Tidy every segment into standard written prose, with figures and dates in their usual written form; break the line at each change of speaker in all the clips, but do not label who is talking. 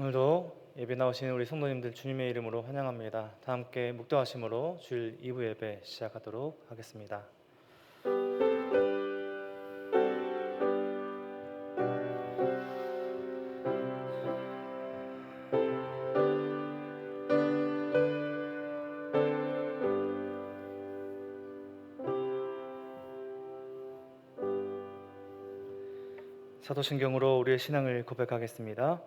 오늘도 예배 나오신 우리 성도님들 주님의 이름으로 환영합니다. 다 함께 묵도하심으로 주일 2부 예배 시작하도록 하겠습니다. 사도신경으로 우리의 신앙을 고백하겠습니다.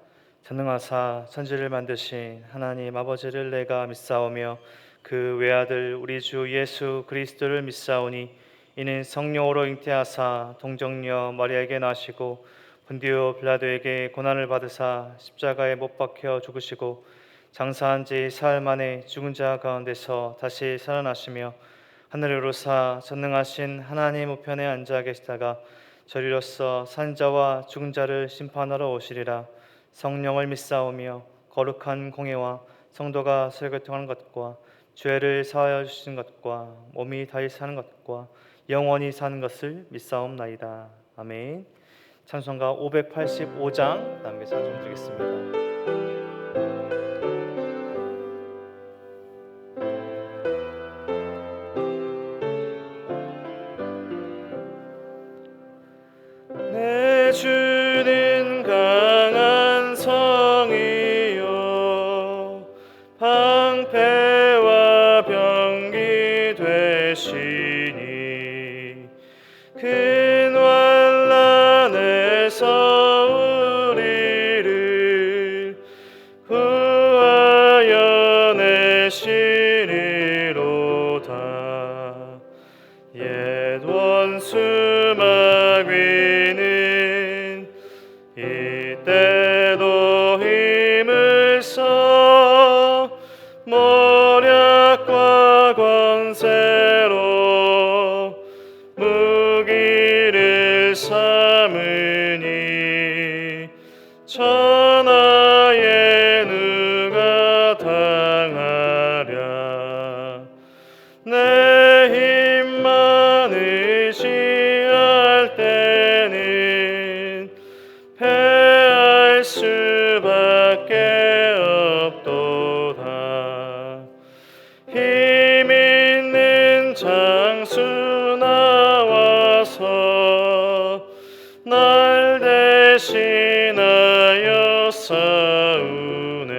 전능하사 천지를 만드신 하나님 아버지를 내가 믿사오며 그 외아들 우리 주 예수 그리스도를 믿사오니 이는 성령으로 잉태하사 동정녀 마리아에게 나시고 본디오 빌라도에게 고난을 받으사 십자가에 못 박혀 죽으시고 장사한 지 사흘 만에 죽은 자 가운데서 다시 살아나시며 하늘에 오르사 전능하신 하나님 우편에 앉아 계시다가 저리로서 산자와 죽은 자를 심판하러 오시리라. 성령을 믿사오며 거룩한 공예와 성도가 설교통하는 것과 죄를 사하여 주시는 것과 몸이 다시 사는 것과 영원히 사는 것을 믿사옵나이다. 아멘. 찬송가 585장 남겨 찬송 드리겠습니다. 내 주는 강한 성이요 방패와 병기 되시니 큰 환난에서 우리를 구하여 내시리로다. 옛 원수 마귀는 이때도 힘을 써 모략과 권세로 무기를 삼으니 천하에 누가 당하랴. 내 힘만 의지할 때는 패할 수밖에 없도다. 힘 있는 장수 나와서 날 대신하여 싸우네.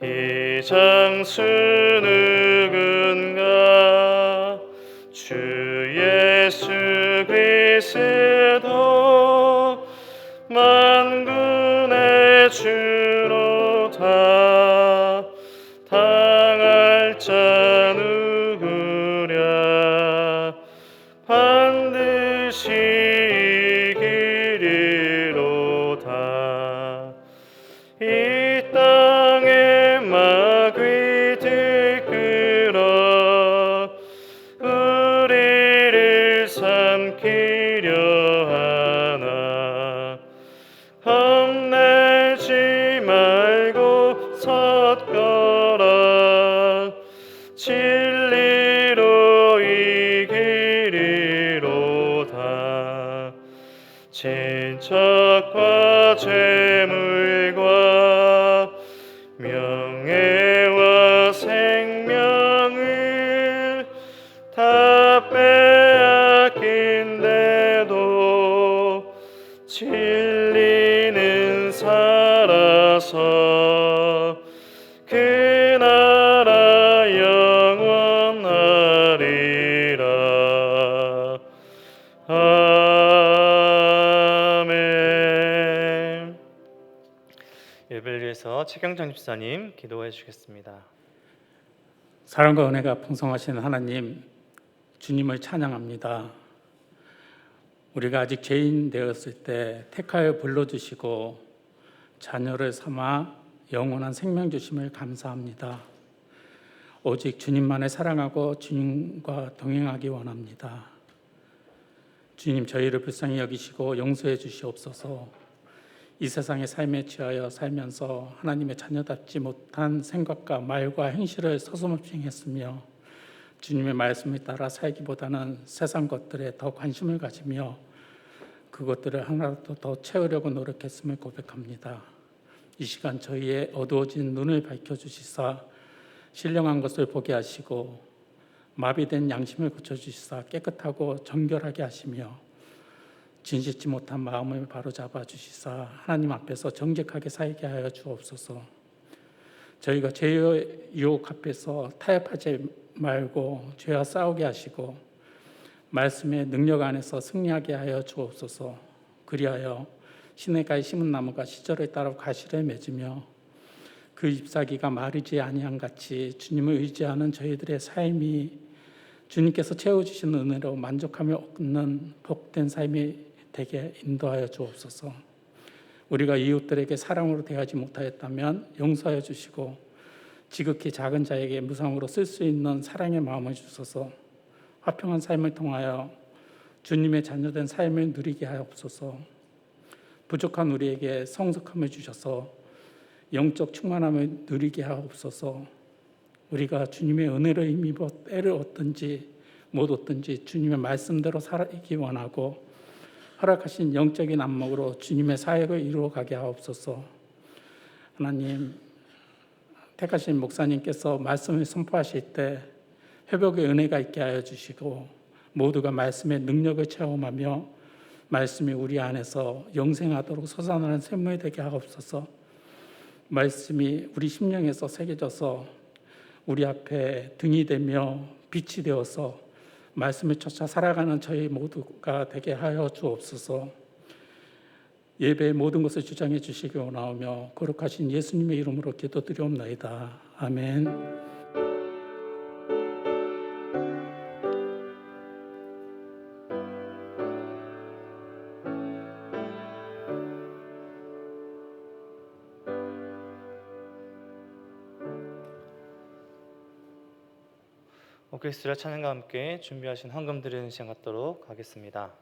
이 장수 누군가? 주 예수 그리스도 만군의 주로다. 당할 자 누구랴? 반드시 이기리로다. 이 땅에 마귀 들끓어 우리를 삼키려 하나. 겁내지 말고 섰거라. 진리로 이기리로다. 친척과 재물과 명예와 생명을 다 빼앗긴데도 진리는 살아서 그 나라 영원하리라. 아멘. 예배를 위해서 최경정 집사님 기도해 주시겠습니다.
사랑과 은혜가 풍성하신 하나님, 주님을 찬양합니다. 우리가 아직 죄인 되었을 때 택하여 불러주시고 자녀를 삼아 영원한 생명 주심을 감사합니다. 오직 주님만을 사랑하고 주님과 동행하기 원합니다. 주님, 저희를 불쌍히 여기시고 용서해 주시옵소서. 이 세상의 삶에 취하여 살면서 하나님의 자녀답지 못한 생각과 말과 행실을 서슴없이 행했으며 주님의 말씀을 따라 살기보다는 세상 것들에 더 관심을 가지며 그것들을 하나라도 더 채우려고 노력했음을 고백합니다. 이 시간 저희의 어두워진 눈을 밝혀주시사 신령한 것을 보게 하시고 마비된 양심을 고쳐주시사 깨끗하고 정결하게 하시며 진실치 못한 마음을 바로잡아 주시사 하나님 앞에서 정직하게 살게 하여 주옵소서. 저희가 죄의 유혹 앞에서 타협하지 말고 죄와 싸우게 하시고 말씀의 능력 안에서 승리하게 하여 주옵소서. 그리하여 시냇가에 심은 나무가 시절에 따라 가시를 맺으며 그 잎사귀가 마르지 아니한 같이 주님을 의지하는 저희들의 삶이 주님께서 채워주신 은혜로 만족하며 얻는 복된 삶이 되게 인도하여 주옵소서. 우리가 이웃들에게 사랑으로 대하지 못하였다면 용서하여 주시고 지극히 작은 자에게 무상으로 쓸 수 있는 사랑의 마음을 주소서. 화평한 삶을 통하여 주님의 자녀된 삶을 누리게 하옵소서. 부족한 우리에게 성숙함을 주셔서 영적 충만함을 누리게 하옵소서. 우리가 주님의 은혜를 힘입어 때를 얻든지 못 얻든지 주님의 말씀대로 살기 원하고 허락하신 영적인 안목으로 주님의 사역을 이루어가게 하옵소서. 하나님, 택하신 목사님께서 말씀을 선포하실 때 회복의 은혜가 있게 하여 주시고 모두가 말씀의 능력을 체험하며 말씀이 우리 안에서 영생하도록 솟아나는 샘물이 되게 하옵소서. 말씀이 우리 심령에서 새겨져서 우리 앞에 등이 되며 빛이 되어서 말씀을 쫓아 살아가는 저희 모두가 되게 하여 주옵소서. 예배의 모든 것을 주장해 주시기 원하오며 거룩하신 예수님의 이름으로 기도드리옵나이다. 아멘.
오케스트라 찬양과 함께 준비하신 헌금 드리는 시간 갖도록 하겠습니다.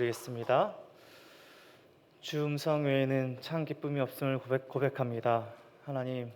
기도드리겠습니다. 주 음성 외에는 참 기쁨이 없음을 고백합니다. 하나님,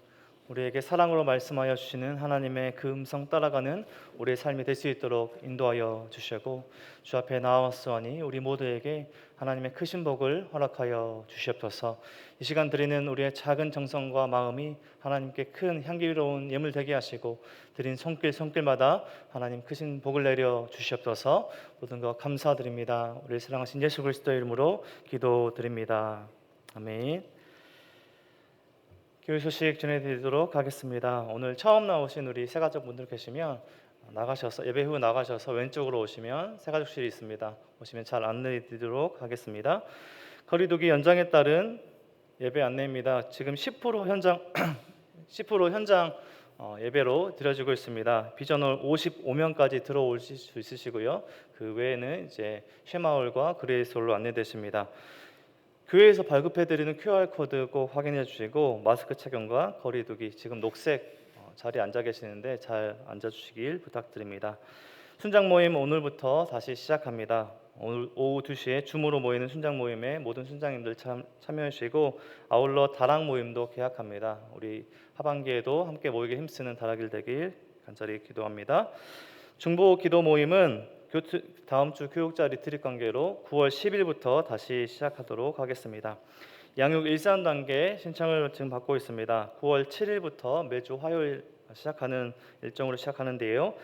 우리에게 사랑으로 말씀하여 주시는 하나님의 그 음성 따라가는 우리의 삶이 될 수 있도록 인도하여 주시고, 주 앞에 나아왔으니 우리 모두에게 하나님의 크신 복을 허락하여 주시옵소서. 이 시간 드리는 우리의 작은 정성과 마음이 하나님께 큰 향기로운 예물 되게 하시고, 드린 손길마다 하나님 크신 복을 내려 주시옵소서. 모든 것 감사드립니다. 우리 사랑하신 예수 그리스도의 이름으로 기도드립니다. 아멘. 교회 소식 전해드리도록 하겠습니다. 오늘 처음 나오신 우리 새가족분들 계시면 나가셔서, 예배 후 나가셔서 왼쪽으로 오시면 새가족실이 있습니다. 오시면 잘 안내드리도록 하겠습니다. 거리두기 연장에 따른 예배 안내입니다. 지금 10% 현장 10% 현장 예배로 드려지고 있습니다. 비전홀 55명까지 들어오실 수 있으시고요. 그 외에는 이제 쉐마을과 그레이스홀로 안내되십니다. 교회에서 발급해드리는 QR코드 꼭 확인해 주시고, 마스크 착용과 거리두기, 지금 녹색 자리에 앉아 계시는데 잘 앉아주시길 부탁드립니다. 순장 모임 오늘부터 다시 시작합니다. 오늘 오후 2시에 줌으로 모이는 순장 모임에 모든 순장님들 참여해 주시고, 아울러 다락 모임도 개학합니다. 우리 하반기에도 함께 모이기 힘쓰는 다락일 되길 간절히 기도합니다. 중보 기도 모임은 다음 주 교육자 리트릿 관계로 9월 10일부터 다시 시작하도록 하겠습니다. 양육 일산 단계 신청을 지금 받고 있습니다. 9월 7일부터 매주 화요일 시작하는 일정으로 시작하는데요.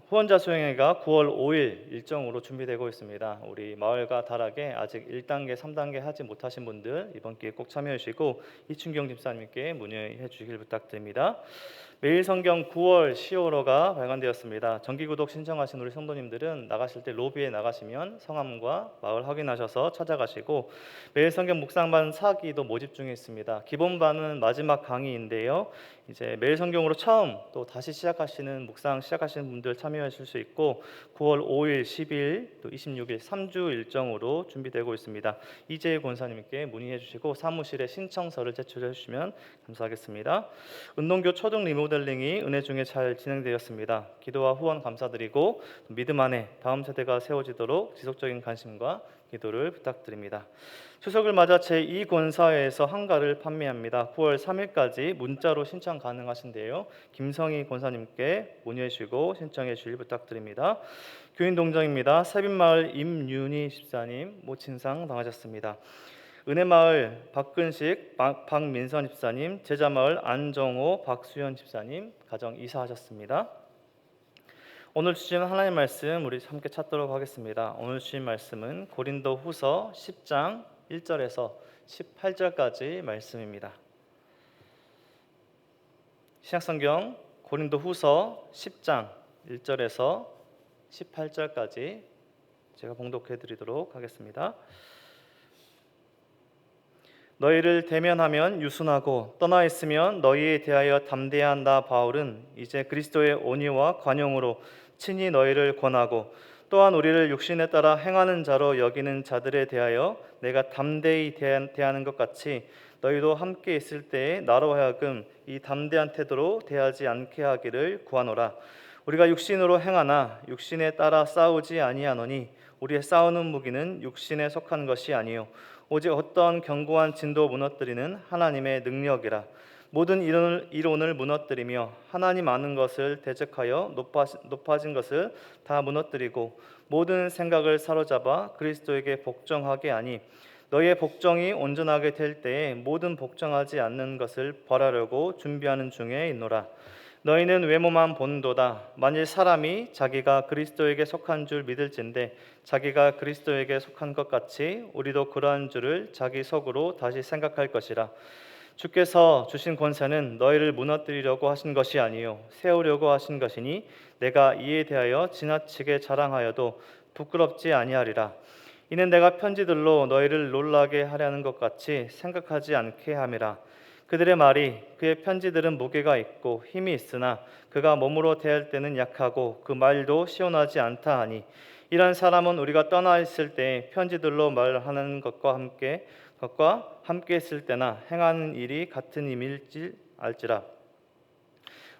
후원자 수행회가 9월 5일 일정으로 준비되고 있습니다. 우리 마을과 다락에 아직 1단계, 3단계 하지 못하신 분들 이번 기회에 꼭 참여해 주시고, 이춘경 집사님께 문의해 주시길 부탁드립니다. 매일 성경 9월 시호로가 발간되었습니다. 정기구독 신청하신 우리 성도님들은 나가실 때 로비에 나가시면 성함과 마을 확인하셔서 찾아가시고, 매일 성경 묵상반 4기도 모집 중에 있습니다. 기본반은 마지막 강의인데요. 이제 매일 성경으로 처음 또 다시 시작하시는 묵상 시작하시는 분들 참여하실 수 있고, 9월 5일, 10일, 또 26일 3주 일정으로 준비되고 있습니다. 이재희 권사님께 문의해 주시고 사무실에 신청서를 제출해 주시면 감사하겠습니다. 운동교 초등 리모델링이 은혜 중에 잘 진행되었습니다. 기도와 후원 감사드리고, 믿음 안에 다음 세대가 세워지도록 지속적인 관심과 기도를 부탁드립니다. 추석을 맞아 제2권사회에서 한가를 판매합니다. 9월 3일까지 문자로 신청 가능하신데요. 김성희 권사님께 문의해 주시고 신청해 주실 부탁드립니다. 교인 동정입니다. 세빈마을 임윤희 집사님 모친상 당하셨습니다. 은혜마을 박근식 박민선 집사님, 제자마을 안정호 박수현 집사님 가정 이사하셨습니다. 오늘 주신 하나님 말씀 우리 함께 찾도록 하겠습니다. 오늘 주신 말씀은 고린도후서 10장 1절에서 18절까지 말씀입니다. 신약성경 고린도후서 10장 1절에서 18절까지 제가 봉독해 드리도록 하겠습니다. 너희를 대면하면 유순하고 떠나 있으면 너희에 대하여 담대한 나 바울은 이제 그리스도의 온유와 관용으로 친히 너희를 권하고, 또한 우리를 육신에 따라 행하는 자로 여기는 자들에 대하여 내가 담대히 대하는 것 같이 너희도 함께 있을 때에 나로 하여금 이 담대한 태도로 대하지 않게 하기를 구하노라. 우리가 육신으로 행하나 육신에 따라 싸우지 아니하노니 우리의 싸우는 무기는 육신에 속한 것이 아니요 오직 어떤 견고한 진도 무너뜨리는 하나님의 능력이라. 모든 이론을 무너뜨리며 하나님 아는 것을 대적하여 높아진 것을 다 무너뜨리고, 모든 생각을 사로잡아 그리스도에게 복종하게 하니 너희의 복종이 온전하게 될 때에 모든 복종하지 않는 것을 벌하려고 준비하는 중에 있노라. 너희는 외모만 본도다. 만일 사람이 자기가 그리스도에게 속한 줄 믿을진데 자기가 그리스도에게 속한 것 같이 우리도 그러한 줄을 자기 속으로 다시 생각할 것이라. 주께서 주신 권세는 너희를 무너뜨리려고 하신 것이 아니요 세우려고 하신 것이니 내가 이에 대하여 지나치게 자랑하여도 부끄럽지 아니하리라. 이는 내가 편지들로 너희를 놀라게 하려는 것 같이 생각하지 않게 함이라. 그들의 말이 그의 편지들은 무게가 있고 힘이 있으나 그가 몸으로 대할 때는 약하고 그 말도 시원하지 않다 하니, 이런 사람은 우리가 떠나 있을 때 편지들로 말하는 것과 함께 있을 때나 행하는 일이 같은 임일지 알지라.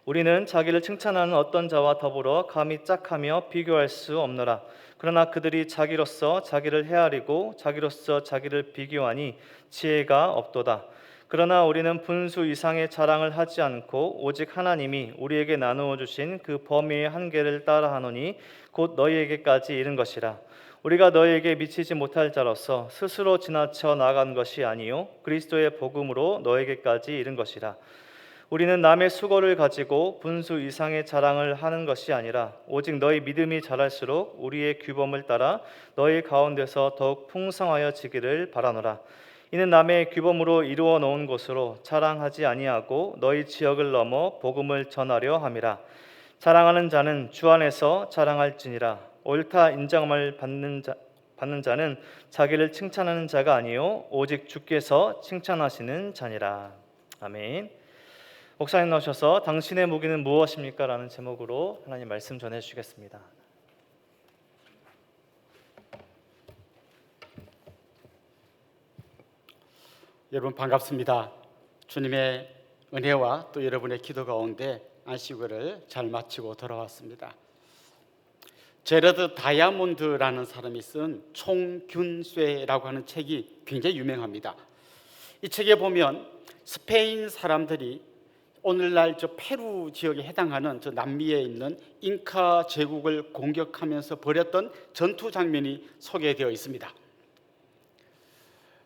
우리는 자기를 칭찬하는 어떤 자와 더불어 감히 짝하며 비교할 수 없노라. 그러나 그들이 자기로서 자기를 헤아리고 자기로서 자기를 비교하니 지혜가 없도다. 그러나 우리는 분수 이상의 자랑을 하지 않고 오직 하나님이 우리에게 나누어 주신 그 범위의 한계를 따라하노니 곧 너희에게까지 이른 것이라. 우리가 너희에게 미치지 못할 자로서 스스로 지나쳐 나간 것이 아니요 그리스도의 복음으로 너희에게까지 이른 것이라. 우리는 남의 수고를 가지고 분수 이상의 자랑을 하는 것이 아니라 오직 너희 믿음이 자랄수록 우리의 규범을 따라 너희 가운데서 더욱 풍성하여지기를 바라노라. 이는 남의 규범으로 이루어 놓은 것으로 자랑하지 아니하고 너희 지역을 넘어 복음을 전하려 함이라. 자랑하는 자는 주 안에서 자랑할지니라. 옳다 인정함을 받는 자는 자기를 칭찬하는 자가 아니요 오직 주께서 칭찬하시는 자니라. 아멘. 목사님 나오셔서 당신의 무기는 무엇입니까? 라는 제목으로 하나님 말씀 전해주시겠습니다.
여러분 반갑습니다. 주님의 은혜와 또 여러분의 기도 가운데 안식일을 잘 마치고 돌아왔습니다. 제러드 다이아몬드라는 사람이 쓴 총균쇠라고 하는 책이 굉장히 유명합니다. 이 책에 보면 스페인 사람들이 오늘날 저 페루 지역에 해당하는 저 남미에 있는 잉카 제국을 공격하면서 벌였던 전투 장면이 소개되어 있습니다.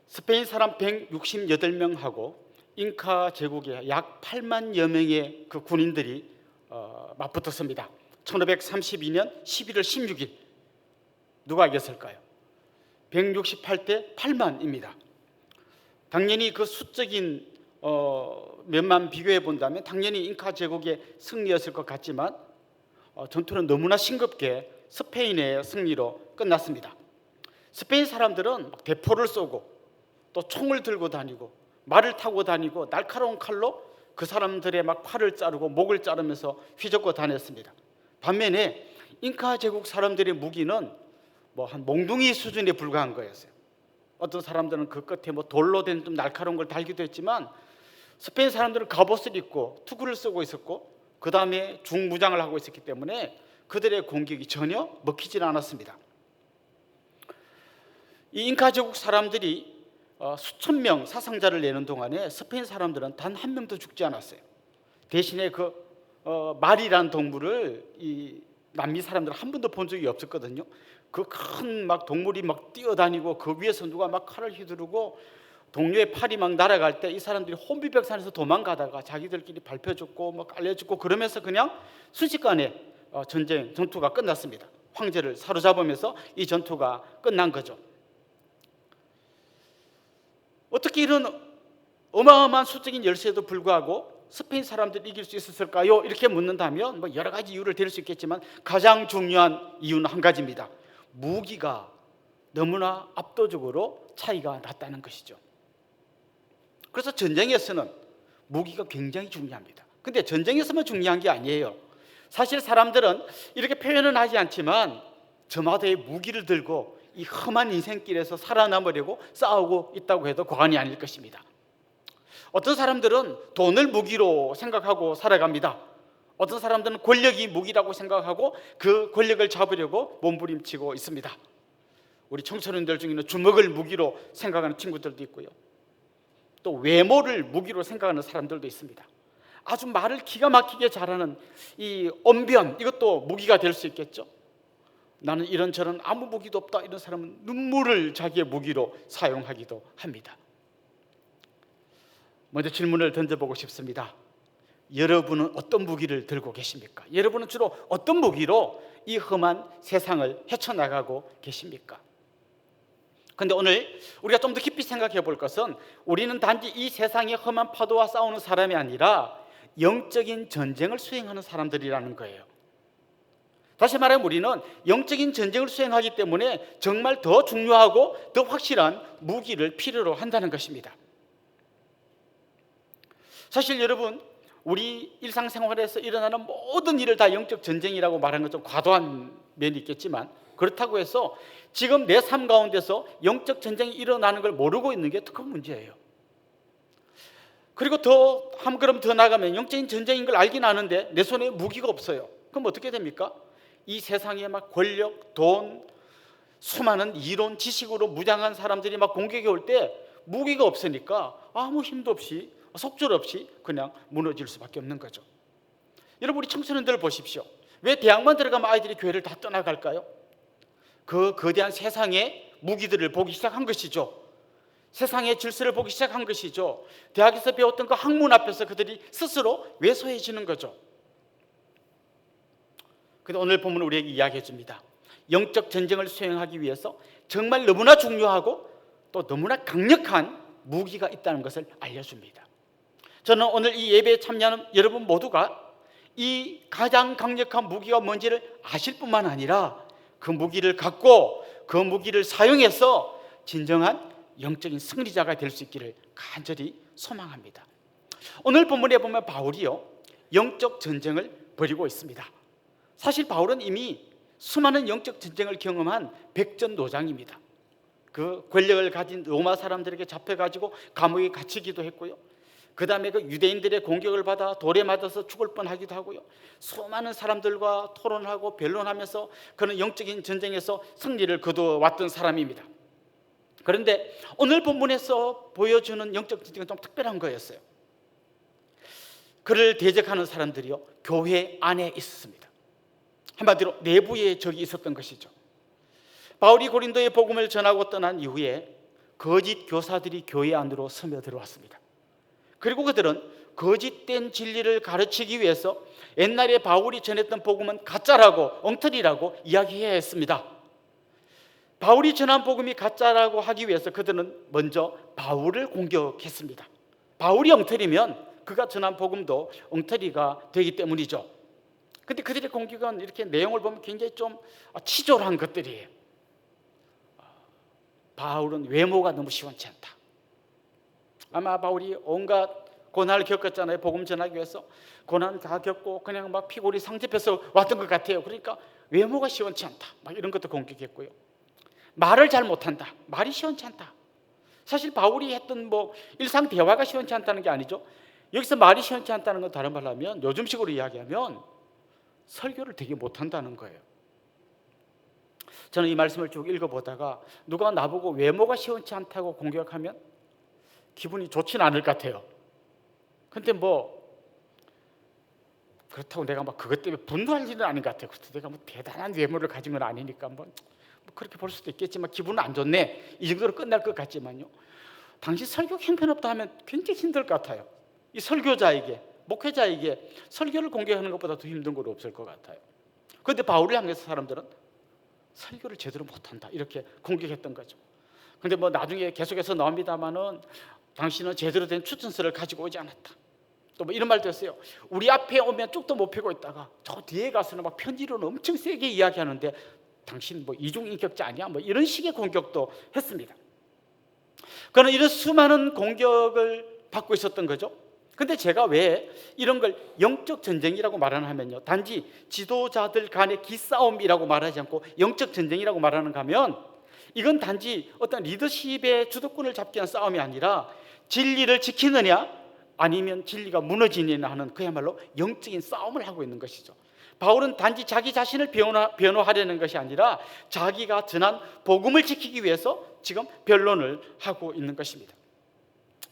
스페인 사람 168명하고 잉카 제국의 약 8만여 명의 그 군인들이 맞붙었습니다. 1532년 11월 16일 누가 이겼을까요? 168대 8만입니다. 당연히 그 수적인 몇만 비교해 본다면 당연히 잉카 제국의 승리였을 것 같지만 전투는 너무나 싱겁게 스페인의 승리로 끝났습니다. 스페인 사람들은 대포를 쏘고 또 총을 들고 다니고 말을 타고 다니고 날카로운 칼로 그 사람들의 막 팔을 자르고 목을 자르면서 휘젓고 다녔습니다. 반면에 잉카 제국 사람들의 무기는 뭐 한 몽둥이 수준에 불과한 거였어요. 어떤 사람들은 그 끝에 뭐 돌로 된 좀 날카로운 걸 달기도 했지만 스페인 사람들은 갑옷을 입고 투구를 쓰고 있었고 그 다음에 중무장을 하고 있었기 때문에 그들의 공격이 전혀 먹히질 않았습니다. 이 잉카 제국 사람들이 수천 명 사상자를 내는 동안에 스페인 사람들은 단 한 명도 죽지 않았어요. 대신에 그 말이라는 동물을 이 남미 사람들은 한 번도 본 적이 없었거든요. 그 큰 막 동물이 막 뛰어다니고 그 위에서 누가 막 칼을 휘두르고 동료의 팔이 막 날아갈 때 이 사람들이 혼비백산에서 도망가다가 자기들끼리 밟혀 죽고 막 깔려 죽고 그러면서 그냥 순식간에 전투가 끝났습니다. 황제를 사로잡으면서 이 전투가 끝난 거죠. 어떻게 이런 어마어마한 수적인 열세에도 불구하고 스페인 사람들이 이길 수 있었을까요? 이렇게 묻는다면 뭐 여러 가지 이유를 댈 수 있겠지만 가장 중요한 이유는 한 가지입니다. 무기가 너무나 압도적으로 차이가 났다는 것이죠. 그래서 전쟁에서는 무기가 굉장히 중요합니다. 근데 전쟁에서만 중요한 게 아니에요. 사실 사람들은 이렇게 표현은 하지 않지만 저마다의 무기를 들고 이 험한 인생길에서 살아남으려고 싸우고 있다고 해도 과언이 아닐 것입니다. 어떤 사람들은 돈을 무기로 생각하고 살아갑니다. 어떤 사람들은 권력이 무기라고 생각하고 그 권력을 잡으려고 몸부림치고 있습니다. 우리 청소년들 중에는 주먹을 무기로 생각하는 친구들도 있고요. 또 외모를 무기로 생각하는 사람들도 있습니다. 아주 말을 기가 막히게 잘하는 이 언변, 이것도 무기가 될 수 있겠죠. 나는 이런저런 아무 무기도 없다 이런 사람은 눈물을 자기의 무기로 사용하기도 합니다. 먼저 질문을 던져보고 싶습니다. 여러분은 어떤 무기를 들고 계십니까? 여러분은 주로 어떤 무기로 이 험한 세상을 헤쳐나가고 계십니까? 그런데 오늘 우리가 좀 더 깊이 생각해 볼 것은 우리는 단지 이 세상의 험한 파도와 싸우는 사람이 아니라 영적인 전쟁을 수행하는 사람들이라는 거예요. 다시 말하면 우리는 영적인 전쟁을 수행하기 때문에 정말 더 중요하고 더 확실한 무기를 필요로 한다는 것입니다. 사실 여러분, 우리 일상생활에서 일어나는 모든 일을 다 영적 전쟁이라고 말하는 건 좀 과도한 면이 있겠지만 그렇다고 해서 지금 내 삶 가운데서 영적 전쟁이 일어나는 걸 모르고 있는 게 더 큰 문제예요. 그리고 더 한 걸음 더 나가면 영적인 전쟁인 걸 알긴 아는데 내 손에 무기가 없어요. 그럼 어떻게 됩니까? 이 세상에 막 권력, 돈, 수많은 이론, 지식으로 무장한 사람들이 막 공격이 올 때 무기가 없으니까 아무 힘도 없이, 속절 없이 그냥 무너질 수밖에 없는 거죠. 여러분, 우리 청소년들 보십시오. 왜 대학만 들어가면 아이들이 교회를 다 떠나갈까요? 그 거대한 세상의 무기들을 보기 시작한 것이죠. 세상의 질서를 보기 시작한 것이죠. 대학에서 배웠던 그 학문 앞에서 그들이 스스로 왜소해지는 거죠. 근데 오늘 본문은 우리에게 이야기해 줍니다. 영적 전쟁을 수행하기 위해서 정말 너무나 중요하고 또 너무나 강력한 무기가 있다는 것을 알려줍니다. 저는 오늘 이 예배에 참여하는 여러분 모두가 이 가장 강력한 무기가 뭔지를 아실 뿐만 아니라 그 무기를 갖고 그 무기를 사용해서 진정한 영적인 승리자가 될 수 있기를 간절히 소망합니다. 오늘 본문에 보면 바울이요, 영적 전쟁을 벌이고 있습니다. 사실 바울은 이미 수많은 영적 전쟁을 경험한 백전노장입니다. 그 권력을 가진 로마 사람들에게 잡혀가지고 감옥에 갇히기도 했고요. 그 다음에 그 유대인들의 공격을 받아 돌에 맞아서 죽을 뻔하기도 하고요. 수많은 사람들과 토론하고 변론하면서 그는 영적인 전쟁에서 승리를 거두어왔던 사람입니다. 그런데 오늘 본문에서 보여주는 영적 전쟁은 좀 특별한 거였어요. 그를 대적하는 사람들이요, 교회 안에 있었습니다. 한마디로 내부에 적이 있었던 것이죠. 바울이 고린도의 복음을 전하고 떠난 이후에 거짓 교사들이 교회 안으로 스며들어왔습니다. 그리고 그들은 거짓된 진리를 가르치기 위해서 옛날에 바울이 전했던 복음은 가짜라고, 엉터리라고 이야기해야 했습니다. 바울이 전한 복음이 가짜라고 하기 위해서 그들은 먼저 바울을 공격했습니다. 바울이 엉터리면 그가 전한 복음도 엉터리가 되기 때문이죠. 근데 그들의 공격은 이렇게 내용을 보면 굉장히 좀 치졸한 것들이에요. 바울은 외모가 너무 시원치 않다. 아마 바울이 온갖 고난을 겪었잖아요. 복음 전하기 위해서 고난 다 겪고 그냥 막 피골이 상접해서 왔던 것 같아요. 그러니까 외모가 시원치 않다, 막 이런 것도 공격했고요. 말을 잘 못한다, 말이 시원치 않다. 사실 바울이 했던 뭐 일상 대화가 시원치 않다는 게 아니죠. 여기서 말이 시원치 않다는 건 다른 말로 하면, 요즘식으로 이야기하면 설교를 되게 못한다는 거예요. 저는 이 말씀을 쭉 읽어보다가 누가 나보고 외모가 시원치 않다고 공격하면 기분이 좋지는 않을 것 같아요. 근데 뭐 그렇다고 내가 막 그것 때문에 분노할 일은 아닌 것 같아요. 내가 뭐 대단한 외모를 가진 건 아니니까 뭐 그렇게 볼 수도 있겠지만 기분은 안 좋네, 이 정도로 끝날 것 같지만요, 당신 설교 형편없다 하면 굉장히 힘들 것 같아요. 이 설교자에게, 목회자에게 설교를 공개하는 것보다 더 힘든 건 없을 것 같아요. 그런데 바울을 향해서 사람들은 설교를 제대로 못한다, 이렇게 공격했던 거죠. 그런데 뭐 나중에 계속해서 나옵니다마는 당신은 제대로 된 추천서를 가지고 오지 않았다, 또 뭐 이런 말도 했어요. 우리 앞에 오면 쭉도 못 펴고 있다가 저 뒤에 가서는 막 편지로는 엄청 세게 이야기하는데 당신 뭐 이중인격자 아니야, 뭐 이런 식의 공격도 했습니다. 그는 이런 수많은 공격을 받고 있었던 거죠. 근데 제가 왜 이런 걸 영적 전쟁이라고 말하냐면요, 단지 지도자들 간의 기싸움이라고 말하지 않고 영적 전쟁이라고 말하는가 하면, 이건 단지 어떤 리더십의 주도권을 잡기 위한 싸움이 아니라 진리를 지키느냐 아니면 진리가 무너지느냐 하는 그야말로 영적인 싸움을 하고 있는 것이죠. 바울은 단지 자기 자신을 변호하려는 것이 아니라 자기가 전한 복음을 지키기 위해서 지금 변론을 하고 있는 것입니다.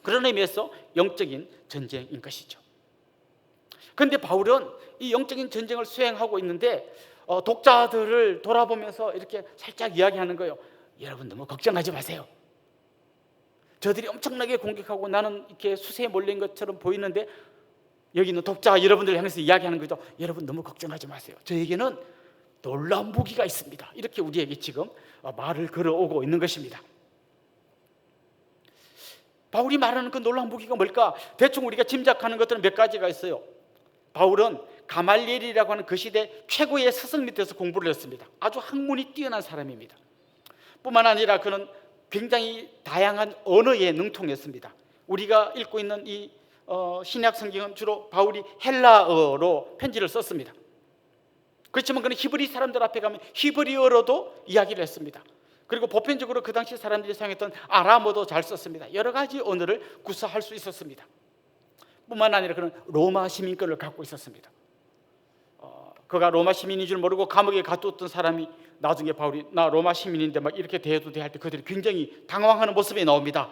그런 의미에서 영적인 전쟁인 것이죠. 그런데 바울은 이 영적인 전쟁을 수행하고 있는데 독자들을 돌아보면서 이렇게 살짝 이야기하는 거예요. 여러분 너무 걱정하지 마세요. 저들이 엄청나게 공격하고 나는 이렇게 수세에 몰린 것처럼 보이는데 여기 있는 독자 여러분들을 향해서 이야기하는 거죠. 여러분 너무 걱정하지 마세요. 저에게는 놀라운 무기가 있습니다. 이렇게 우리에게 지금 말을 걸어오고 있는 것입니다. 바울이 말하는 그 놀라운 무기가 뭘까? 대충 우리가 짐작하는 것들은 몇 가지가 있어요. 바울은 가말리엘이라고 하는 그 시대 최고의 스승 밑에서 공부를 했습니다. 아주 학문이 뛰어난 사람입니다. 뿐만 아니라 그는 굉장히 다양한 언어에 능통했습니다. 우리가 읽고 있는 이 신약 성경은 주로 바울이 헬라어로 편지를 썼습니다. 그렇지만 그는 히브리 사람들 앞에 가면 히브리어로도 이야기를 했습니다. 그리고 보편적으로 그 당시 사람들이 사용했던 아람어도 잘 썼습니다. 여러 가지 언어를 구사할 수 있었습니다. 뿐만 아니라 그는 로마 시민권을 갖고 있었습니다. 그가 로마 시민인 줄 모르고 감옥에 가두었던 사람이 나중에 바울이 나 로마 시민인데 막 이렇게 대해도 돼 할 때 그들이 굉장히 당황하는 모습이 나옵니다.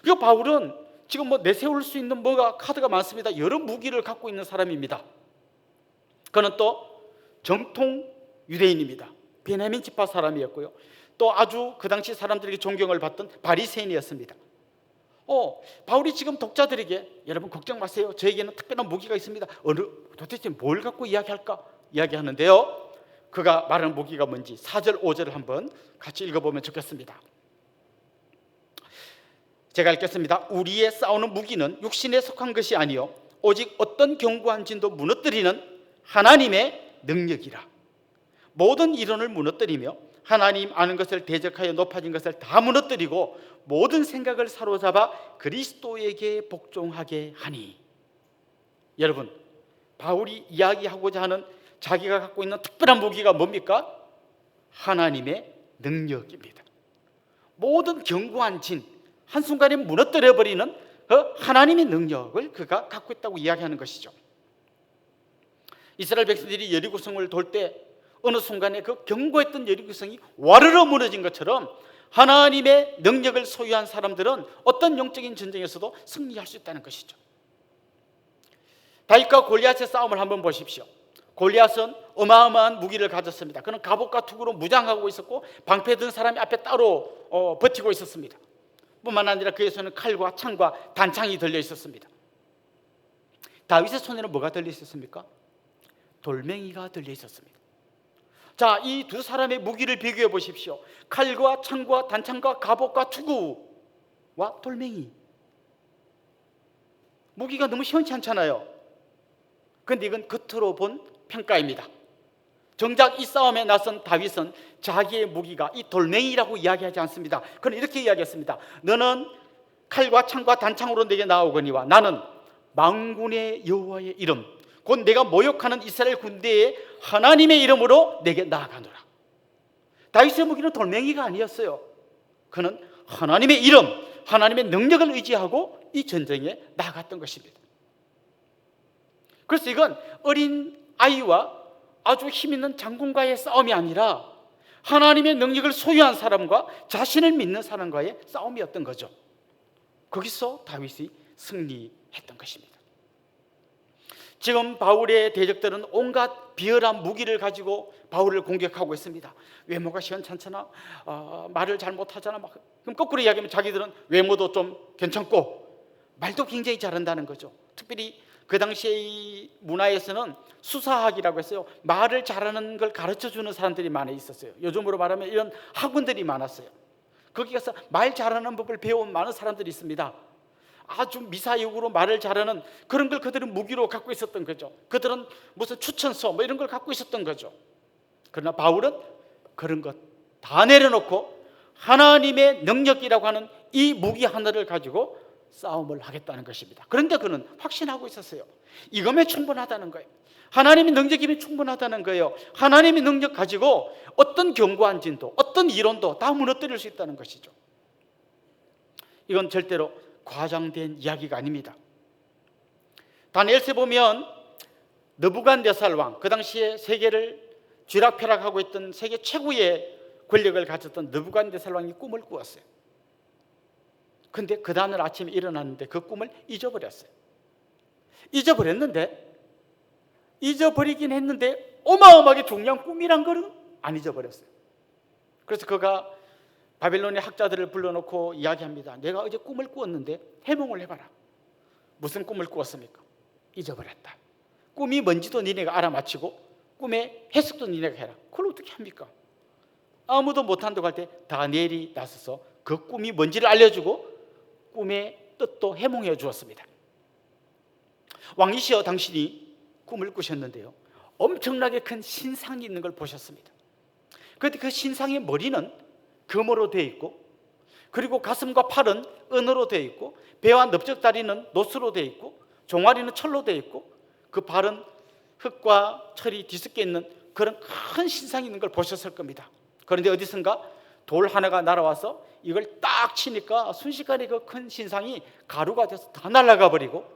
그 바울은 지금 뭐 내세울 수 있는 뭐가 카드가 많습니다. 여러 무기를 갖고 있는 사람입니다. 그는 또 정통 유대인입니다. 베냐민 지파 사람이었고요. 또 아주 그 당시 사람들에게 존경을 받던 바리새인이었습니다. 바울이 지금 독자들에게 여러분 걱정 마세요. 저에게는 특별한 무기가 있습니다. 도대체 뭘 갖고 이야기할까? 이야기하는데요. 그가 말하는 무기가 뭔지 4절 5절을 한번 같이 읽어보면 좋겠습니다. 제가 읽겠습니다. 우리의 싸우는 무기는 육신에 속한 것이 아니요 오직 어떤 견고한 진도 무너뜨리는 하나님의 능력이라. 모든 이론을 무너뜨리며 하나님 아는 것을 대적하여 높아진 것을 다 무너뜨리고 모든 생각을 사로잡아 그리스도에게 복종하게 하니. 여러분, 바울이 이야기하고자 하는 자기가 갖고 있는 특별한 무기가 뭡니까? 하나님의 능력입니다. 모든 견고한 진, 한순간에 무너뜨려버리는 하나님의 능력을 그가 갖고 있다고 이야기하는 것이죠. 이스라엘 백성들이 여리고성을 돌 때 어느 순간에 그 견고했던 여리고성이 와르르 무너진 것처럼 하나님의 능력을 소유한 사람들은 어떤 영적인 전쟁에서도 승리할 수 있다는 것이죠. 다윗과 골리앗의 싸움을 한번 보십시오. 골리앗은 어마어마한 무기를 가졌습니다. 그는 갑옷과 투구로 무장하고 있었고 방패 든 사람이 앞에 따로 버티고 있었습니다. 뿐만 아니라 그의 손에는 칼과 창과 단창이 들려 있었습니다. 다윗의 손에는 뭐가 들려 있었습니까? 돌멩이가 들려 있었습니다. 자, 이 두 사람의 무기를 비교해 보십시오. 칼과 창과 단창과 갑옷과 투구와 돌멩이. 무기가 너무 시원치 않잖아요. 그런데 이건 겉으로 본 평가입니다. 정작 이 싸움에 나선 다윗은 자기의 무기가 이 돌멩이라고 이야기하지 않습니다. 그는 이렇게 이야기했습니다. 너는 칼과 창과 단창으로 내게 나오거니와 나는 만군의 여호와의 이름 곧 내가 모욕하는 이스라엘 군대의 하나님의 이름으로 내게 나아가노라. 다윗의 무기는 돌멩이가 아니었어요. 그는 하나님의 이름, 하나님의 능력을 의지하고 이 전쟁에 나아갔던 것입니다. 그래서 이건 어린 아이와 아주 힘있는 장군과의 싸움이 아니라 하나님의 능력을 소유한 사람과 자신을 믿는 사람과의 싸움이었던 거죠. 거기서 다윗이 승리했던 것입니다. 지금 바울의 대적들은 온갖 비열한 무기를 가지고 바울을 공격하고 있습니다. 외모가 시원찮잖아, 말을 잘 못하잖아. 그럼 거꾸로 이야기하면 자기들은 외모도 좀 괜찮고 말도 굉장히 잘한다는 거죠. 특별히 그 당시의 문화에서는 수사학이라고 했어요. 말을 잘하는 걸 가르쳐주는 사람들이 많이 있었어요. 요즘으로 말하면 이런 학원들이 많았어요. 거기 가서 말 잘하는 법을 배운 많은 사람들이 있습니다. 아주 미사역으로 말을 잘하는 그런 걸 그들은 무기로 갖고 있었던 거죠. 그들은 무슨 추천서 뭐 이런 걸 갖고 있었던 거죠. 그러나 바울은 그런 것 다 내려놓고 하나님의 능력이라고 하는 이 무기 하나를 가지고 싸움을 하겠다는 것입니다. 그런데 그는 확신하고 있었어요. 이거면 충분하다는 거예요. 하나님의 능력이면 충분하다는 거예요. 하나님의 능력 가지고 어떤 견고한 진도, 어떤 이론도 다 무너뜨릴 수 있다는 것이죠. 이건 절대로 과장된 이야기가 아닙니다. 다니엘서에 보면 느부갓네살 왕, 그 당시에 세계를 쥐락펴락하고 있던 세계 최고의 권력을 가졌던 느부갓네살 왕이 꿈을 꾸었어요. 근데 그 다음날 아침에 일어났는데 그 꿈을 잊어버렸어요. 잊어버리긴 했는데 어마어마하게 중요한 꿈이란 거는 안 잊어버렸어요. 그래서 그가 바벨론의 학자들을 불러놓고 이야기합니다. 내가 어제 꿈을 꾸었는데 해몽을 해봐라. 무슨 꿈을 꾸었습니까? 잊어버렸다. 꿈이 뭔지도 니네가 알아맞히고 꿈의 해석도 니네가 해라. 그걸 어떻게 합니까? 아무도 못한다고 할 때 다니엘이 나서서 그 꿈이 뭔지를 알려주고 꿈의 뜻도 해몽해 주었습니다. 왕이시여 당신이 꿈을 꾸셨는데요, 엄청나게 큰 신상이 있는 걸 보셨습니다. 그런데 그 신상의 머리는 금으로 되어 있고, 그리고 가슴과 팔은 은으로 되어 있고, 배와 넓적다리는 노스로 되어 있고, 종아리는 철로 되어 있고, 그 발은 흙과 철이 뒤섞여 있는 그런 큰 신상이 있는 걸 보셨을 겁니다. 그런데 어디선가 돌 하나가 날아와서 이걸 딱 치니까 순식간에 그 큰 신상이 가루가 돼서 다 날아가 버리고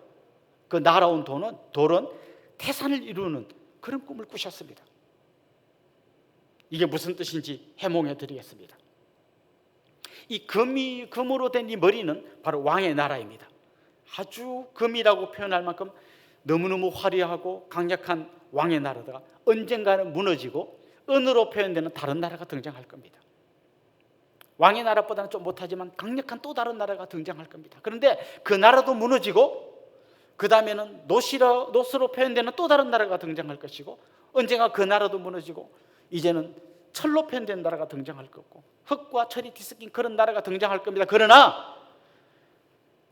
그 날아온 돌은 태산을 이루는 그런 꿈을 꾸셨습니다. 이게 무슨 뜻인지 해몽해 드리겠습니다. 이 금으로 된 이 머리는 바로 왕의 나라입니다. 아주 금이라고 표현할 만큼 너무너무 화려하고 강력한 왕의 나라다가 언젠가는 무너지고 은으로 표현되는 다른 나라가 등장할 겁니다. 왕의 나라보다는 좀 못하지만 강력한 또 다른 나라가 등장할 겁니다. 그런데 그 나라도 무너지고 그 다음에는 노스로 표현되는 또 다른 나라가 등장할 것이고 언젠가 그 나라도 무너지고 이제는 철로 표현된 나라가 등장할 거고 흙과 철이 뒤섞인 그런 나라가 등장할 겁니다. 그러나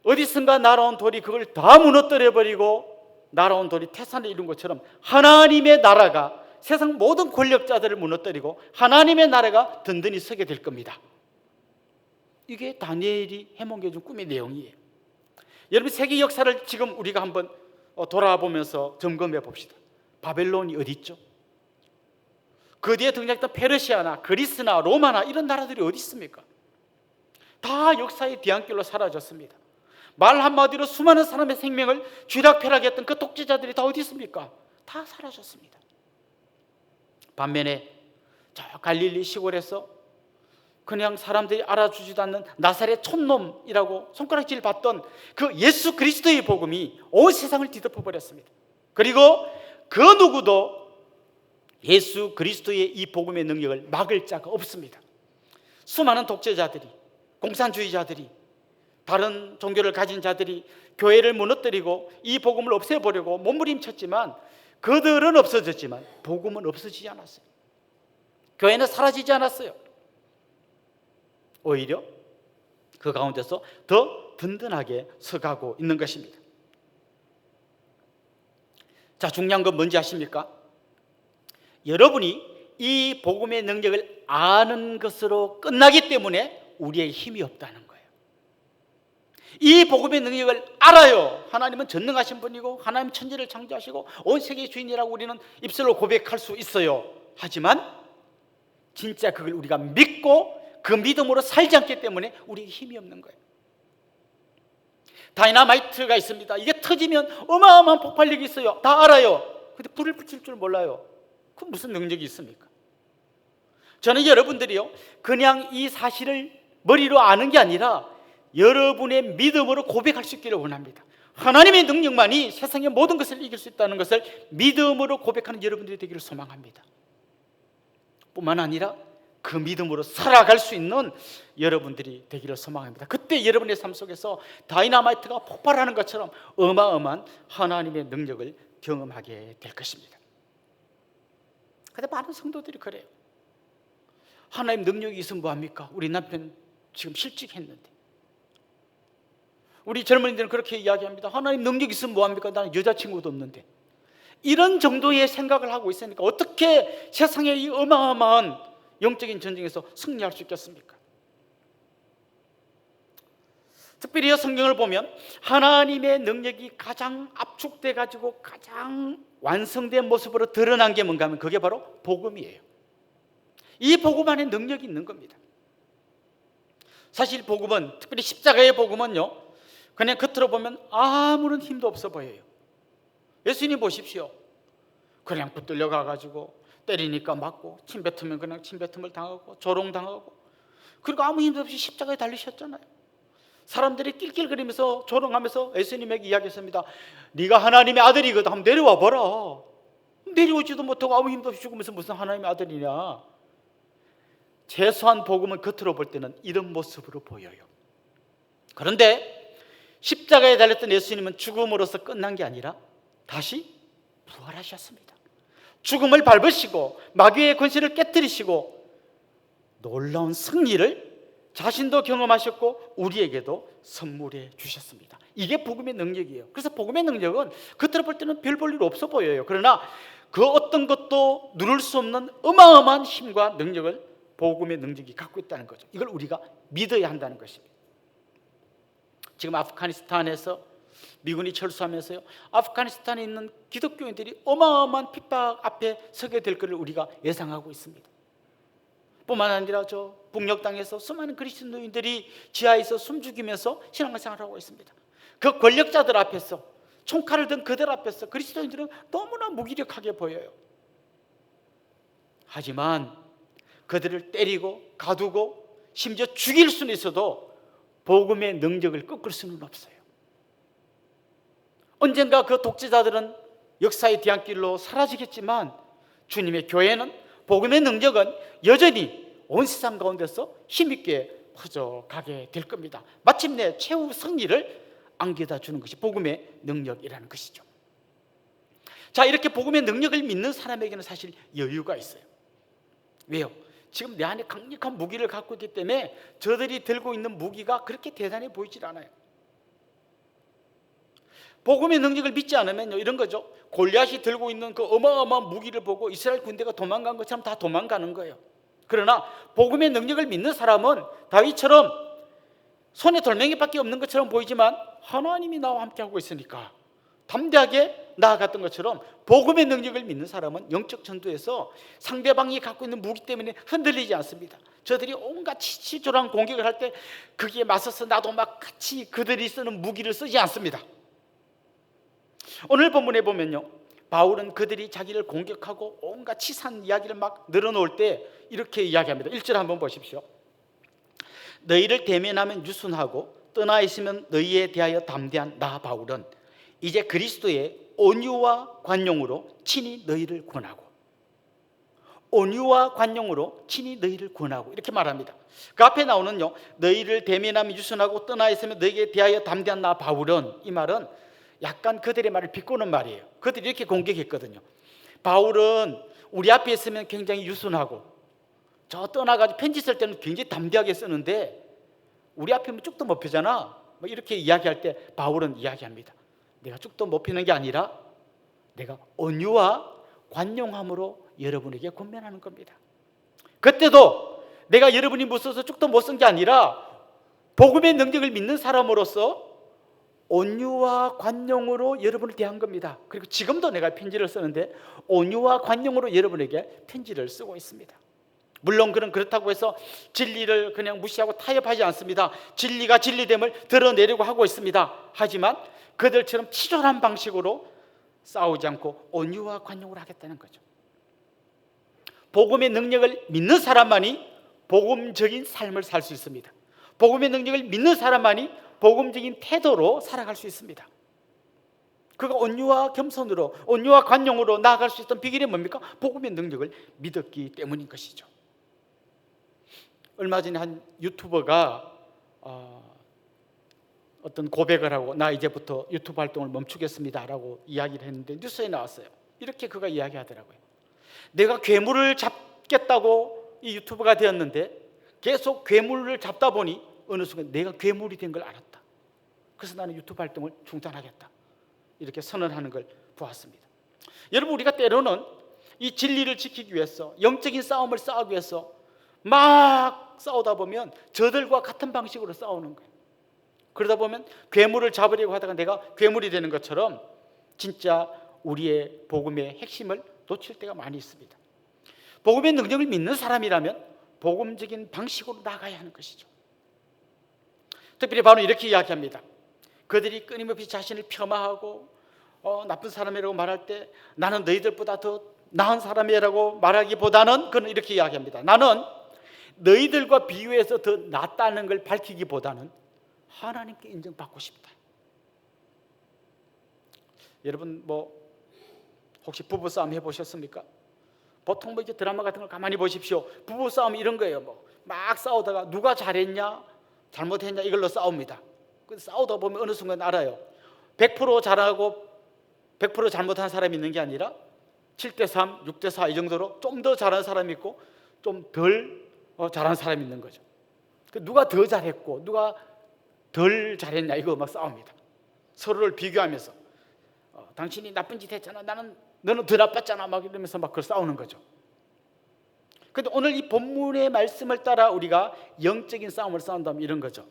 어디선가 날아온 돌이 그걸 다 무너뜨려버리고 날아온 돌이 태산을 이룬 것처럼 하나님의 나라가 세상 모든 권력자들을 무너뜨리고 하나님의 나라가 든든히 서게 될 겁니다. 이게 다니엘이 해몽해 준 꿈의 내용이에요. 여러분, 세계 역사를 지금 우리가 한번 돌아보면서 점검해 봅시다. 바벨론이 어디 있죠? 그 뒤에 등장했던 페르시아나 그리스나 로마나 이런 나라들이 어디 있습니까? 다 역사의 뒤안길로 사라졌습니다. 말 한마디로 수많은 사람의 생명을 쥐락펴락했던 그 독재자들이 다 어디 있습니까? 다 사라졌습니다. 반면에 저 갈릴리 시골에서 그냥 사람들이 알아주지도 않는 나사렛 촌놈이라고 손가락질 받던 그 예수 그리스도의 복음이 온 세상을 뒤덮어 버렸습니다. 그리고 그 누구도 예수 그리스도의 이 복음의 능력을 막을 자가 없습니다. 수많은 독재자들이, 공산주의자들이, 다른 종교를 가진 자들이 교회를 무너뜨리고 이 복음을 없애보려고 몸부림쳤지만 그들은 없어졌지만 복음은 없어지지 않았어요. 교회는 사라지지 않았어요. 오히려 그 가운데서 더 든든하게 서가고 있는 것입니다. 자, 중요한 건 뭔지 아십니까? 여러분이 이 복음의 능력을 아는 것으로 끝나기 때문에 우리의 힘이 없다는 거예요. 이 복음의 능력을 알아요. 하나님은 전능하신 분이고 하나님 천지를 창조하시고 온 세계의 주인이라고 우리는 입술로 고백할 수 있어요. 하지만 진짜 그걸 우리가 믿고 그 믿음으로 살지 않기 때문에 우리에게 힘이 없는 거예요. 다이너마이트가 있습니다. 이게 터지면 어마어마한 폭발력이 있어요. 다 알아요. 근데 불을 붙일 줄 몰라요. 그 무슨 능력이 있습니까? 저는 여러분들이요, 그냥 이 사실을 머리로 아는 게 아니라 여러분의 믿음으로 고백할 수 있기를 원합니다. 하나님의 능력만이 세상의 모든 것을 이길 수 있다는 것을 믿음으로 고백하는 여러분들이 되기를 소망합니다. 뿐만 아니라 그 믿음으로 살아갈 수 있는 여러분들이 되기를 소망합니다. 그때 여러분의 삶 속에서 다이너마이트가 폭발하는 것처럼 어마어마한 하나님의 능력을 경험하게 될 것입니다. 그런데 많은 성도들이 그래요. 하나님 능력이 있으면 뭐합니까? 우리 남편 지금 실직했는데. 우리 젊은이들은 그렇게 이야기합니다. 하나님 능력이 있으면 뭐합니까? 나는 여자친구도 없는데. 이런 정도의 생각을 하고 있으니까 어떻게 세상의 이 어마어마한 영적인 전쟁에서 승리할 수 있겠습니까? 특별히 성경을 보면 하나님의 능력이 가장 압축돼 가지고 가장 완성된 모습으로 드러난 게 뭔가 하면 그게 바로 복음이에요. 이 복음 안에 능력이 있는 겁니다. 사실 복음은, 특별히 십자가의 복음은요, 그냥 겉으로 보면 아무런 힘도 없어 보여요. 예수님 보십시오. 그냥 붙들려 가가지고 때리니까 맞고 침 뱉으면 그냥 침 뱉음을 당하고 조롱당하고, 그리고 아무 힘도 없이 십자가에 달리셨잖아요. 사람들이 낄낄거리면서 조롱하면서 예수님에게 이야기했습니다. 네가 하나님의 아들이거든, 한번 내려와 봐라. 내려오지도 못하고 아무 힘도 없이 죽으면서 무슨 하나님의 아들이냐. 최소한 복음은 겉으로 볼 때는 이런 모습으로 보여요. 그런데 십자가에 달렸던 예수님은 죽음으로서 끝난 게 아니라 다시 부활하셨습니다. 죽음을 밟으시고 마귀의 권세를 깨뜨리시고 놀라운 승리를 자신도 경험하셨고 우리에게도 선물해 주셨습니다. 이게 복음의 능력이에요. 그래서 복음의 능력은 겉으로 볼 때는 별 볼 일 없어 보여요. 그러나 그 어떤 것도 누를 수 없는 어마어마한 힘과 능력을 복음의 능력이 갖고 있다는 거죠. 이걸 우리가 믿어야 한다는 것입니다. 지금 아프가니스탄에서 미군이 철수하면서요, 아프가니스탄에 있는 기독교인들이 어마어마한 핍박 앞에 서게 될 것을 우리가 예상하고 있습니다. 뿐만 아니라 저 북녘 땅에서 수많은 그리스도인들이 지하에서 숨죽이면서 신앙생활을 하고 있습니다. 그 권력자들 앞에서 총칼을 든 그들 앞에서 그리스도인들은 너무나 무기력하게 보여요. 하지만 그들을 때리고 가두고 심지어 죽일 수는 있어도 복음의 능력을 꺾을 수는 없어요. 언젠가 그 독재자들은 역사의 뒤안길로 사라지겠지만 주님의 교회는, 복음의 능력은 여전히 온 세상 가운데서 힘있게 퍼져가게 될 겁니다. 마침내 최후 승리를 안겨다 주는 것이 복음의 능력이라는 것이죠. 자, 이렇게 복음의 능력을 믿는 사람에게는 사실 여유가 있어요. 왜요? 지금 내 안에 강력한 무기를 갖고 있기 때문에 저들이 들고 있는 무기가 그렇게 대단해 보이질 않아요. 복음의 능력을 믿지 않으면요, 이런 거죠. 골리앗이 들고 있는 그 어마어마한 무기를 보고 이스라엘 군대가 도망간 것처럼 다 도망가는 거예요. 그러나 복음의 능력을 믿는 사람은 다윗처럼 손에 돌멩이밖에 없는 것처럼 보이지만 하나님이 나와 함께하고 있으니까 담대하게 나아갔던 것처럼 복음의 능력을 믿는 사람은 영적 전투에서 상대방이 갖고 있는 무기 때문에 흔들리지 않습니다. 저들이 온갖 치치조랑 공격을 할 때 거기에 맞서서 나도 막 같이 그들이 쓰는 무기를 쓰지 않습니다. 오늘 본문에 보면요, 바울은 그들이 자기를 공격하고 온갖 치사한 이야기를 막 늘어놓을 때 이렇게 이야기합니다. 1절 한번 보십시오. 너희를 대면하면 유순하고 떠나 있으면 너희에 대하여 담대한 나 바울은 이제 그리스도의 온유와 관용으로 친히 너희를 권하고, 온유와 관용으로 친히 너희를 권하고 이렇게 말합니다. 그 앞에 나오는요, 너희를 대면하면 유순하고 떠나 있으면 너희에 대하여 담대한 나 바울은, 이 말은 약간 그들의 말을 비꼬는 말이에요. 그들이 이렇게 공격했거든요. 바울은 우리 앞에 있으면 굉장히 유순하고 저 떠나가지고 편지 쓸 때는 굉장히 담대하게 쓰는데 우리 앞이면 쭉도 못 펴잖아. 뭐 이렇게 이야기할 때 바울은 이야기합니다. 내가 쭉도 못 펴는 게 아니라 내가 온유와 관용함으로 여러분에게 권면하는 겁니다. 그때도 내가 여러분이 무서워서 쭉도 못 쓴 게 아니라 복음의 능력을 믿는 사람으로서 온유와 관용으로 여러분을 대한 겁니다. 그리고 지금도 내가 편지를 쓰는데 온유와 관용으로 여러분에게 편지를 쓰고 있습니다. 물론 그렇다고 해서 진리를 그냥 무시하고 타협하지 않습니다. 진리가 진리됨을 드러내려고 하고 있습니다. 하지만 그들처럼 치졸한 방식으로 싸우지 않고 온유와 관용으로 하겠다는 거죠. 복음의 능력을 믿는 사람만이 복음적인 삶을 살 수 있습니다. 복음의 능력을 믿는 사람만이 복음적인 태도로 살아갈 수 있습니다. 그가 온유와 겸손으로, 온유와 관용으로 나아갈 수 있던 비결이 뭡니까? 복음의 능력을 믿었기 때문인 것이죠. 얼마 전에 한 유튜버가 어떤 고백을 하고 나 이제부터 유튜브 활동을 멈추겠습니다 라고 이야기를 했는데 뉴스에 나왔어요. 이렇게 그가 이야기하더라고요. 내가 괴물을 잡겠다고 이 유튜버가 되었는데 계속 괴물을 잡다 보니 어느 순간 내가 괴물이 된 걸 알았다. 그래서 나는 유튜브 활동을 중단하겠다. 이렇게 선언하는 걸 보았습니다. 여러분, 우리가 때로는 이 진리를 지키기 위해서, 영적인 싸움을 싸우기 위해서 막 싸우다 보면 저들과 같은 방식으로 싸우는 거예요. 그러다 보면 괴물을 잡으려고 하다가 내가 괴물이 되는 것처럼 진짜 우리의 복음의 핵심을 놓칠 때가 많이 있습니다. 복음의 능력을 믿는 사람이라면 복음적인 방식으로 나가야 하는 것이죠. 특별히 바로 이렇게 이야기합니다. 그들이 끊임없이 자신을 폄하하고 나쁜 사람이라고 말할 때 나는 너희들보다 더 나은 사람이라고 말하기보다는 그는 이렇게 이야기합니다. 나는 너희들과 비교해서 더 낫다는 걸 밝히기보다는 하나님께 인정받고 싶다. 여러분 혹시 부부싸움 해보셨습니까? 보통 이렇게 드라마 같은 걸 가만히 보십시오. 부부싸움 이런 거예요. 막 싸우다가 누가 잘했냐 잘못했냐 이걸로 싸웁니다. 싸우다 보면 어느 순간 알아요. 100% 잘하고 100% 잘못한 사람이 있는 게 아니라 7대3, 6대4 이 정도로 좀 더 잘하는 사람이 있고 좀 덜 잘하는 사람이 있는 거죠. 누가 더 잘했고 누가 덜 잘했냐 이거 막 싸웁니다. 서로를 비교하면서 당신이 나쁜 짓 했잖아. 너는 더 나빴잖아. 막 이러면서 막 그걸 싸우는 거죠. 그런데 오늘 이 본문의 말씀을 따라 우리가 영적인 싸움을 싸운다면 이런 거죠.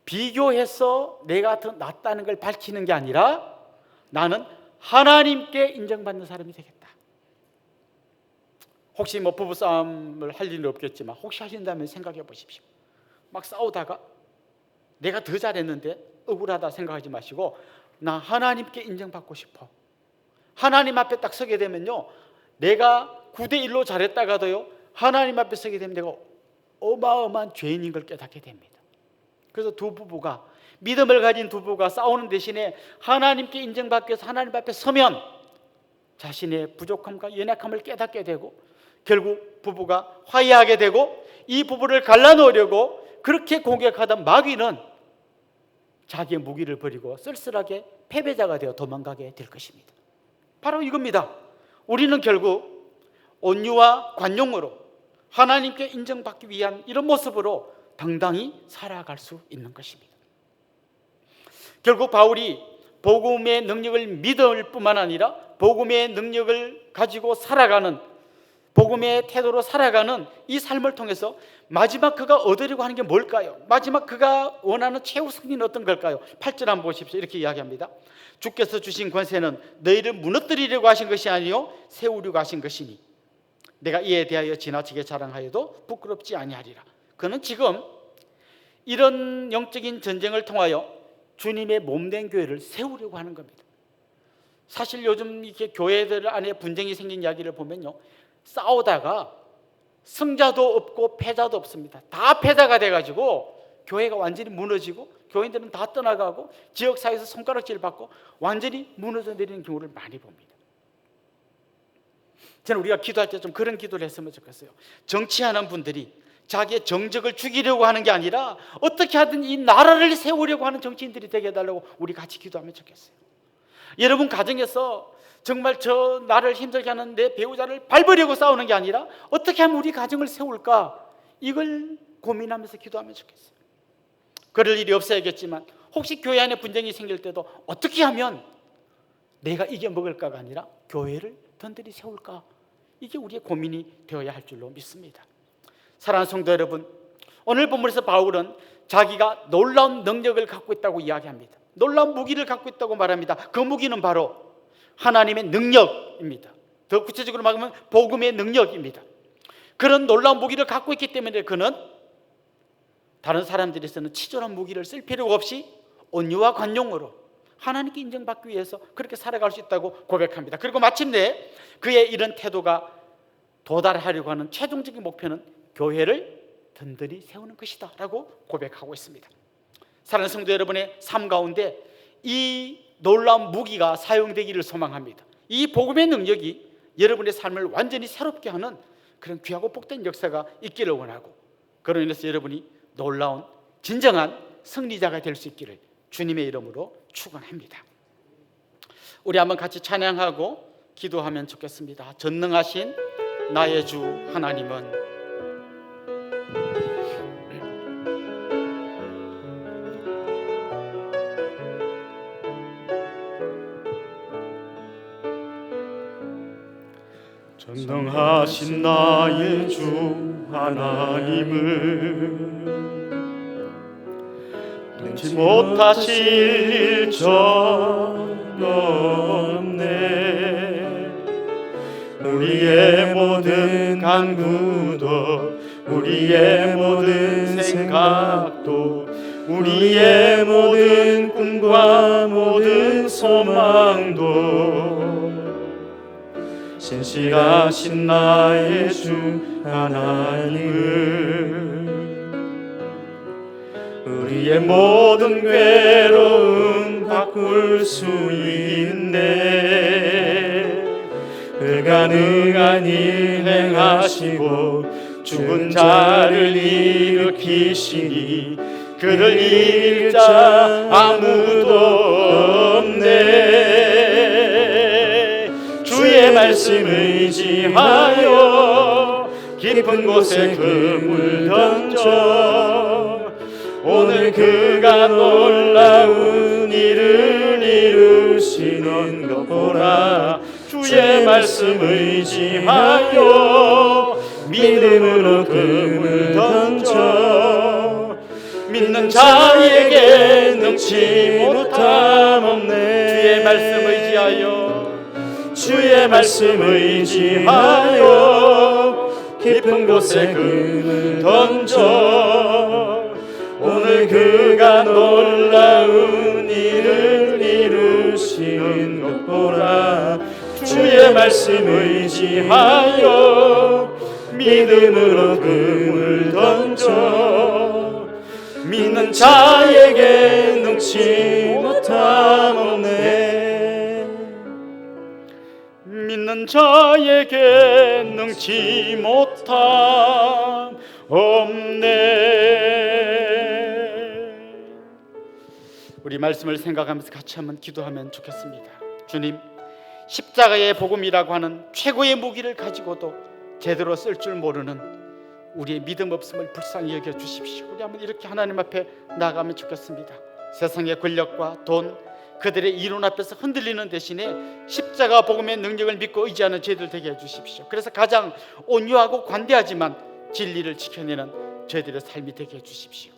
비교해서 내가 더 낫다는 걸 밝히는 게 아니라 나는 하나님께 인정받는 사람이 되겠다. 혹시 부부싸움을 할 일은 없겠지만 혹시 하신다면 생각해 보십시오. 막 싸우다가 내가 더 잘했는데 억울하다 생각하지 마시고 나 하나님께 인정받고 싶어. 하나님 앞에 딱 서게 되면요, 내가 9대1로 잘했다가도요, 하나님 앞에 서게 되면 내가 어마어마한 죄인인 걸 깨닫게 됩니다. 그래서 두 부부가, 믿음을 가진 두 부부가 싸우는 대신에 하나님께 인정받기 위해서 하나님 앞에 서면 자신의 부족함과 연약함을 깨닫게 되고, 결국 부부가 화해하게 되고, 이 부부를 갈라놓으려고 그렇게 공격하던 마귀는 자기의 무기를 버리고 쓸쓸하게 패배자가 되어 도망가게 될 것입니다. 바로 이겁니다. 우리는 결국 온유와 관용으로 하나님께 인정받기 위한 이런 모습으로 당당히 살아갈 수 있는 것입니다. 결국 바울이 복음의 능력을 믿을 뿐만 아니라 복음의 능력을 가지고 살아가는, 복음의 태도로 살아가는 이 삶을 통해서 마지막 그가 얻으려고 하는 게 뭘까요? 마지막 그가 원하는 최후 승리는 어떤 걸까요? 8절 한번 보십시오. 이렇게 이야기합니다. 주께서 주신 권세는 너희를 무너뜨리려고 하신 것이 아니요 세우려고 하신 것이니 내가 이에 대하여 지나치게 자랑하여도 부끄럽지 아니하리라. 그는 지금 이런 영적인 전쟁을 통하여 주님의 몸된 교회를 세우려고 하는 겁니다. 사실 요즘 이렇게 교회들 안에 분쟁이 생긴 이야기를 보면요, 싸우다가 승자도 없고 패자도 없습니다. 다 패자가 돼가지고 교회가 완전히 무너지고 교인들은 다 떠나가고 지역사회에서 손가락질 받고 완전히 무너져 내리는 경우를 많이 봅니다. 저는 우리가 기도할 때 좀 그런 기도를 했으면 좋겠어요. 정치하는 분들이 자기의 정적을 죽이려고 하는 게 아니라 어떻게 하든 이 나라를 세우려고 하는 정치인들이 되게 해달라고 우리 같이 기도하면 좋겠어요. 여러분 가정에서 정말 저 나를 힘들게 하는 내 배우자를 밟으려고 싸우는 게 아니라 어떻게 하면 우리 가정을 세울까, 이걸 고민하면서 기도하면 좋겠어요. 그럴 일이 없어야겠지만 혹시 교회 안에 분쟁이 생길 때도 어떻게 하면 내가 이겨먹을까가 아니라 교회를 든든히 세울까, 이게 우리의 고민이 되어야 할 줄로 믿습니다. 사랑하는 성도 여러분, 오늘 본문에서 바울은 자기가 놀라운 능력을 갖고 있다고 이야기합니다. 놀라운 무기를 갖고 있다고 말합니다. 그 무기는 바로 하나님의 능력입니다. 더 구체적으로 말하면 복음의 능력입니다. 그런 놀라운 무기를 갖고 있기 때문에 그는 다른 사람들이 쓰는 치졸한 무기를 쓸 필요가 없이 온유와 관용으로 하나님께 인정받기 위해서 그렇게 살아갈 수 있다고 고백합니다. 그리고 마침내 그의 이런 태도가 도달하려고 하는 최종적인 목표는 교회를 든든히 세우는 것이다 라고 고백하고 있습니다. 사랑하는 성도 여러분의 삶 가운데 이 놀라운 무기가 사용되기를 소망합니다. 이 복음의 능력이 여러분의 삶을 완전히 새롭게 하는 그런 귀하고 복된 역사가 있기를 원하고, 그로 인해서 여러분이 놀라운 진정한 승리자가 될 수 있기를 주님의 이름으로 축원합니다. 우리 한번 같이 찬양하고 기도하면 좋겠습니다. 전능하신 나의 주 하나님은
전능하신 나의 주 하나님을 능치 못하실 일 전혀 없네. 우리의 모든 간구도 우리의 모든 생각도 우리의 모든 꿈과 모든 소망도 신실하신 나의 주 하나님을 우리의 모든 괴로움 바꿀 수 있네. 불가능한 일 행하시고 죽은 자를 일으키시니 그를 이길 자 아무도 없네. 주의 말씀 의지하여 깊은 곳에 그물 던져 오늘 그가 놀라운 일을 이루시는 것 보라. 주의 말씀 의지하여 믿음으로 그물 던져 믿는 자에게 능치 못함 없네. 주의 말씀 의지하여 주의 말씀 의지하여 깊은 곳에 그물 던져 오늘 그가 놀라운 일을 이루 하시는 것 보라. 주의 말씀 의지하여 믿음으로 금을 던져 믿는 자에게 능치 못함 없네.
믿는 자에게 능치 못함 없네. 우리 말씀을 생각하면서 같이 한번 기도하면 좋겠습니다. 주님, 십자가의 복음이라고 하는 최고의 무기를 가지고도 제대로 쓸 줄 모르는 우리의 믿음 없음을 불쌍히 여겨 주십시오. 우리 한번 이렇게 하나님 앞에 나아가면 좋겠습니다. 세상의 권력과 돈, 그들의 이론 앞에서 흔들리는 대신에 십자가 복음의 능력을 믿고 의지하는 저희들 되게 해주십시오. 그래서 가장 온유하고 관대하지만 진리를 지켜내는 저희들의 삶이 되게 해주십시오.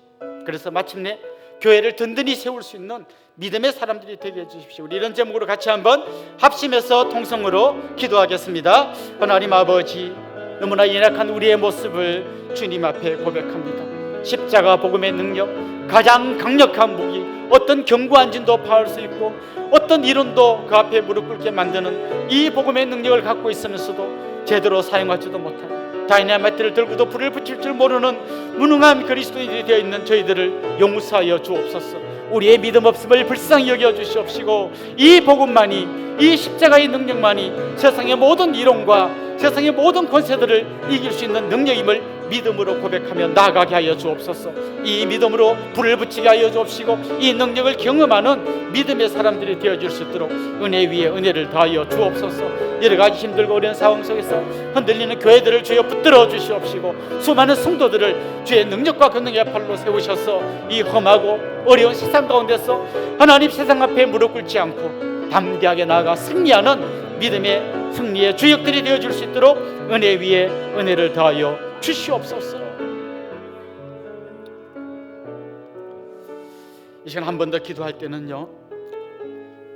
그래서 마침내 교회를 든든히 세울 수 있는 믿음의 사람들이 되게 해주십시오. 우리 이런 제목으로 같이 한번 합심해서 통성으로 기도하겠습니다. 하나님 아버지, 너무나 연약한 우리의 모습을 주님 앞에 고백합니다. 십자가 복음의 능력, 가장 강력한 무기, 어떤 견고한 진도 파할 수 있고 어떤 이론도 그 앞에 무릎 꿇게 만드는 이 복음의 능력을 갖고 있으면서도 제대로 사용하지도 못하고 다이나마이트를 들고도 불을 붙일 줄 모르는 무능한 그리스도인들이 되어 있는 저희들을 용서하여 주옵소서. 우리의 믿음 없음을 불쌍히 여겨 주시옵시고 이 복음만이, 이 십자가의 능력만이 세상의 모든 이론과 세상의 모든 권세들을 이길 수 있는 능력임을 믿음으로 고백하며 나아가게 하여 주옵소서. 이 믿음으로 불을 붙이게 하여 주옵시고 이 능력을 경험하는 믿음의 사람들이 되어줄 수 있도록 은혜 위에 은혜를 더하여 주옵소서. 여러가지 힘들고 어려운 상황 속에서 흔들리는 교회들을 주여 붙들어 주시옵시고 수많은 성도들을 주의 능력과 권능의 팔로 세우셔서 이 험하고 어려운 세상 가운데서 하나님 세상 앞에 무릎 꿇지 않고 담대하게 나아가 승리하는 믿음의 승리의 주역들이 되어줄 수 있도록 은혜 위에 은혜를 더하여 주시옵소서. 이 시간 한 번 더 기도할 때는요,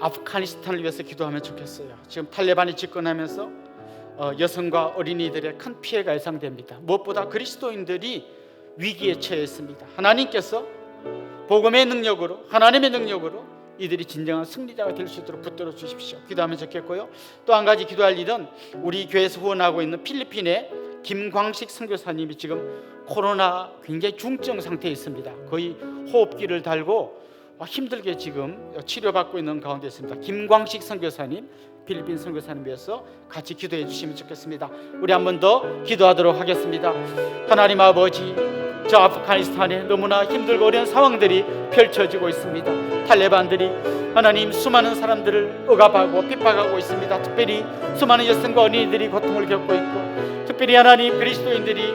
아프가니스탄을 위해서 기도하면 좋겠어요. 지금 탈레반이 집권하면서 여성과 어린이들의 큰 피해가 예상됩니다. 무엇보다 그리스도인들이 위기에 처해 있습니다. 하나님께서 복음의 능력으로, 하나님의 능력으로 이들이 진정한 승리자가 될 수 있도록 붙들어 주십시오. 기도하면 좋겠고요. 또 한 가지 기도할 일은 우리 교회에서 후원하고 있는 필리핀의 김광식 선교사님이 지금 코로나 굉장히 중증 상태에 있습니다. 거의 호흡기를 달고 힘들게 지금 치료받고 있는 가운데 있습니다. 김광식 선교사님, 필리핀 선교사님 위해서 같이 기도해 주시면 좋겠습니다. 우리 한 번 더 기도하도록 하겠습니다. 하나님 아버지, 저 아프가니스탄에 너무나 힘들고 어려운 상황들이 펼쳐지고 있습니다. 탈레반들이 하나님 수많은 사람들을 억압하고 핍박하고 있습니다. 특별히 수많은 여성과 어린이들이 고통을 겪고 있고 특별히 하나님 그리스도인들이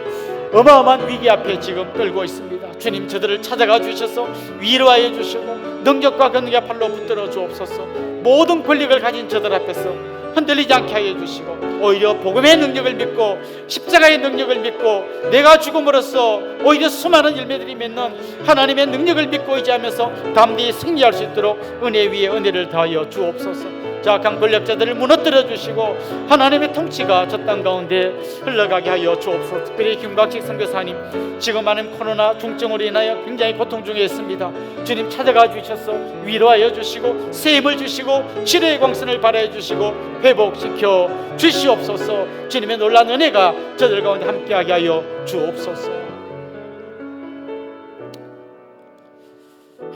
어마어마한 위기 앞에 지금 떨고 있습니다. 주님, 저들을 찾아가 주셔서 위로하여 주시고 능력과 권능의 팔로 붙들어 주옵소서. 모든 권력을 가진 저들 앞에서 흔들리지 않게 하여 주시고 오히려 복음의 능력을 믿고 십자가의 능력을 믿고 내가 죽음으로써 오히려 수많은 열매들이 맺는 하나님의 능력을 믿고 의지하면서 담대히 승리할 수 있도록 은혜 위에 은혜를 더하여 주옵소서. 악한 권력자들을 무너뜨려 주시고 하나님의 통치가 저 땅 가운데 흘러가게 하여 주옵소서. 특별히 김광식 선교사님, 지금 많은 코로나 중증으로 인하여 굉장히 고통 중에 있습니다. 주님 찾아가 주셔서 위로하여 주시고 새 힘을 주시고 치료의 광선을 발하여 주시고 회복시켜 주시옵소서. 주님의 놀라운 은혜가 저들 가운데 함께하게 하여 주옵소서.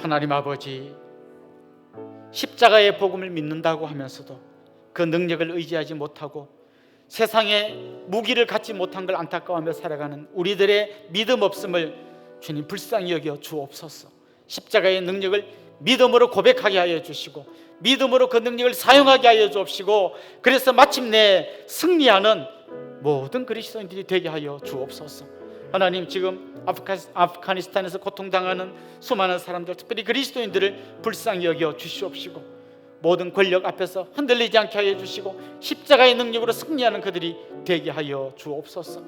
하나님 아버지, 십자가의 복음을 믿는다고 하면서도 그 능력을 의지하지 못하고 세상에 무기를 갖지 못한 걸 안타까워하며 살아가는 우리들의 믿음 없음을 주님 불쌍히 여겨 주옵소서. 십자가의 능력을 믿음으로 고백하게 하여 주시고 믿음으로 그 능력을 사용하게 하여 주옵시고 그래서 마침내 승리하는 모든 그리스도인들이 되게 하여 주옵소서. 하나님, 지금 아프가니스탄에서 고통당하는 수많은 사람들, 특별히 그리스도인들을 불쌍히 여겨 주시옵시고 모든 권력 앞에서 흔들리지 않게 하여 주시고 십자가의 능력으로 승리하는 그들이 되게 하여 주옵소서.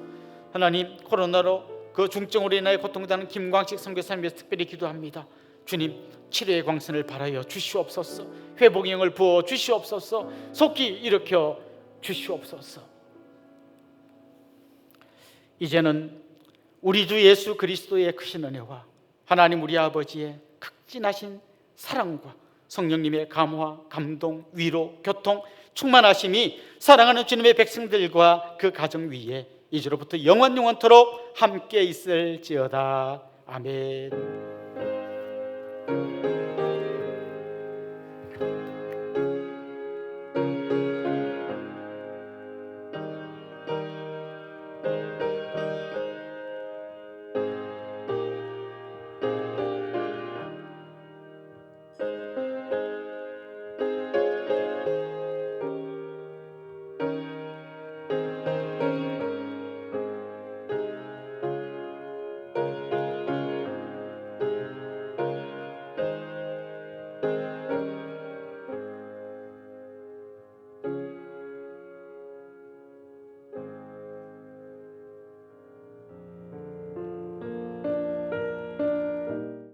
하나님, 코로나로 그 중증으로 인하여 고통당하는 김광식 선교사님 위해서 특별히 기도합니다. 주님, 치료의 광선을 발하여 주시옵소서. 회복의 영을 부어 주시옵소서. 속히 일으켜 주시옵소서. 이제는 우리 주 예수 그리스도의 크신 은혜와 하나님 우리 아버지의 극진하신 사랑과 성령님의 감화, 감동, 위로, 교통, 충만하심이 사랑하는 주님의 백성들과 그 가정 위에 이제로부터 영원토록 함께 있을지어다. 아멘.